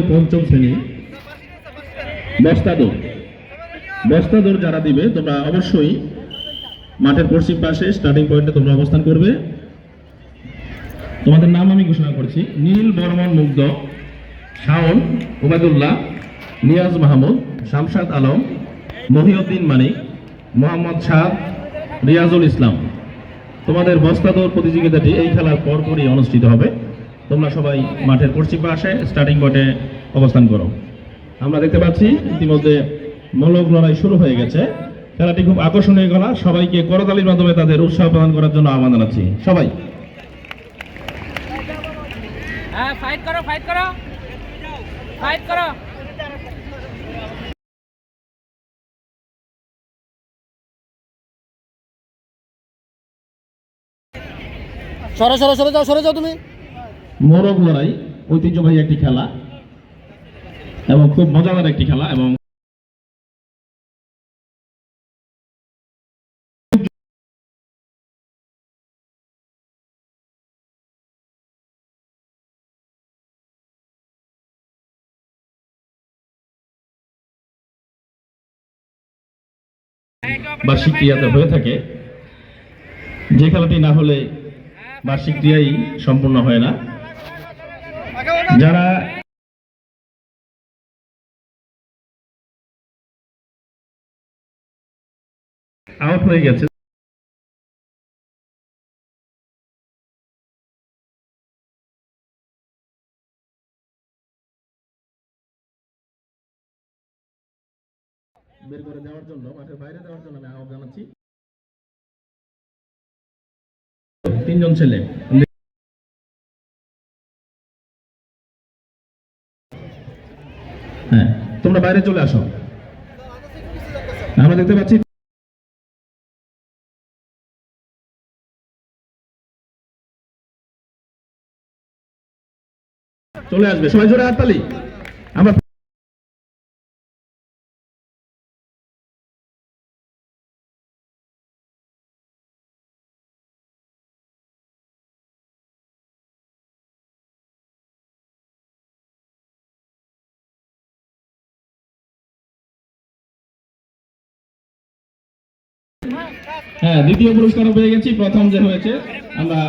পঞ্চম শ্রেণী বস্তা দৌড় যারা দিবে তোমরা অবশ্যই মাঠের পশ্চিম পাশে স্টার্টিং পয়েন্টে তোমরা অবস্থান করবে। তোমাদের নাম আমি ঘোষণা করছি: নীল বর্মন মুগ্ধ, শাওন, ওবায়দুল্লাহ, নিয়াজ মাহমুদ, শামশাদ আলম, মহিউদ্দিন মানিক, মোহাম্মদ সাদ, রিয়াজুল ইসলাম। তোমাদের বস্তা দৌড় প্রতিযোগিতাটি এই খেলার পরপরই অনুষ্ঠিত হবে। তোমরা সবাই মাঠের পশ্চিম পাশে স্টার্টিং পয়েন্টে অবস্থান করো। আমরা দেখতে পাচ্ছি ইতিমধ্যে মূলক লড়াই শুরু হয়ে গেছে। খেলাটি খুব আকর্ষণীয় খেলা। সবাইকে করতালির মাধ্যমে তাদের উৎসাহ প্রদান করার জন্য আহ্বান জানাচ্ছি। সবাই ফাইট করো, ফাইট করো, ফাইট করো। সরে যাও তুমি। মোরগ লড়াই ঐতিহ্যবাহী একটি খেলা এবং খুব মজাদার একটি খেলা এবং বার্ষিক ক্রিয়াতে হয়ে থাকে। যে খেলাটি না হলে বার্ষিক ক্রিয়াই সম্পূর্ণ হয় না। যারা আউট হয়ে গেছে বের করে দেওয়ার জন্য, মাঠের বাইরে দেওয়ার জন্য আমি আহ্বান জানাচ্ছি। তিনজন ছেলে, হ্যাঁ, তোমরা বাইরে চলে আসো। আমরা দেখতে পাচ্ছি চলে আসবে সবাই, জোরে হাততালি। আমরা হ্যাঁ, দ্বিতীয় পুরস্কারও পেয়ে গেছি। প্রথম যে হয়েছে আমরা